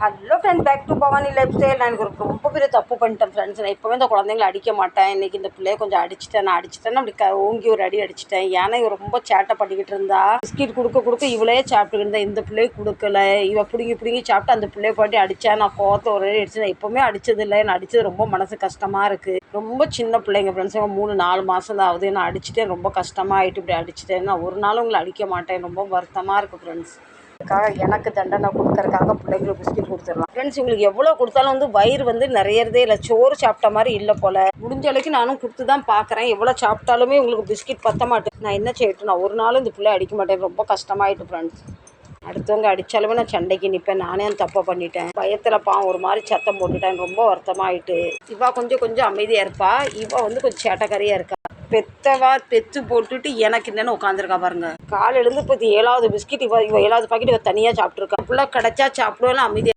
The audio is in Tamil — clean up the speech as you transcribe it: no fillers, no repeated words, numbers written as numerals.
Hello friend, back to Bhavani lifestyle. நான் எனக்கு ரொம்ப பெரிய தப்பு பண்ணிட்டேன் ஃப்ரெண்ட்ஸ். நான் இப்போவே இந்த குழந்தைங்களை அடிக்க மாட்டேன். இன்றைக்கி இந்த பிள்ளைய கொஞ்சம் அடிச்சிட்டேன். நான் அடிச்சிட்டேன்னா அப்படி ஓங்கி ஒரு அடி அடிச்சிட்டேன். ஏன்னா இவ ரொம்ப சேட்டை பண்ணிக்கிட்டு இருந்தா. பிஸ்கெட் கொடுக்க இவளே சாப்பிட்டுக்கிட்டு இருந்தா. இந்த பிள்ளைய கொடுக்கல. இவ பிடுங்கி சாப்பிட்டு அந்த பிள்ளைய போட்டு அடித்தா. நான் கோவத்தை ஒரு அடி அடிச்சு. நான் எப்போவுமே அடித்ததில்லை. நான் அடித்தது ரொம்ப மனசு கஷ்டமாக இருக்குது. ரொம்ப சின்ன பிள்ளைங்க ஃப்ரெண்ட்ஸ். 3-4 மாதம் தான் ஆகுது. நான் அடிச்சுட்டேன். ரொம்ப கஷ்டமாக ஆகிட்டு இப்படி அடிச்சிட்டேன். நான் ஒரு நாள் உங்களை அடிக்க மாட்டேன். ரொம்ப வருத்தமாக இருக்குது ஃப்ரெண்ட்ஸ். எனக்கு தண்டனை கொடுக்கறதுக்காக பிள்ளைங்களுக்கு பிஸ்கெட் கொடுத்துடலாம் ஃப்ரெண்ட்ஸ். உங்களுக்கு எவ்வளோ கொடுத்தாலும் வயிறு நிறையறதே இல்லை. சோறு சாப்பிட்ட மாதிரி இல்லை போல். முடிஞ்ச அளவுக்கு நானும் கொடுத்து தான் பார்க்குறேன். எவ்வளோ சாப்பிட்டாலுமே உங்களுக்கு பிஸ்கெட் பற்ற மாட்டேன். நான் என்ன செய்யட்டும்? நான் ஒரு நாளும் இந்த பிள்ளை அடிக்க மாட்டேன். ரொம்ப கஷ்டமாயிட்டு ஃப்ரெண்ட்ஸ். அடுத்தவங்க அடித்தாலுமே நான் சண்டைக்கு நிற்பேன். நானே அந்த தப்பை பண்ணிட்டேன். பயத்தில் ஒரு மாதிரி சத்தம் போட்டுட்டேன். ரொம்ப வருத்தமாயிட்டு. இவா கொஞ்சம் அமைதியாக இருப்பா. இவா கொஞ்சம் சேட்டைக்காரியாக இருக்கா. பெத்தவா பெத்து போட்டுட்டு எனக்கு என்னென்னு உட்காந்துருக்கா பாருங்க. காலையிலேருந்து இப்போ 7வது பிஸ்கெட் இவ 7வது பாக்கெட் இவ தனியாக சாப்பிட்ருக்கா. ஃபுல்லாக கிடச்சா சாப்பிடுவேன். அமைதியாக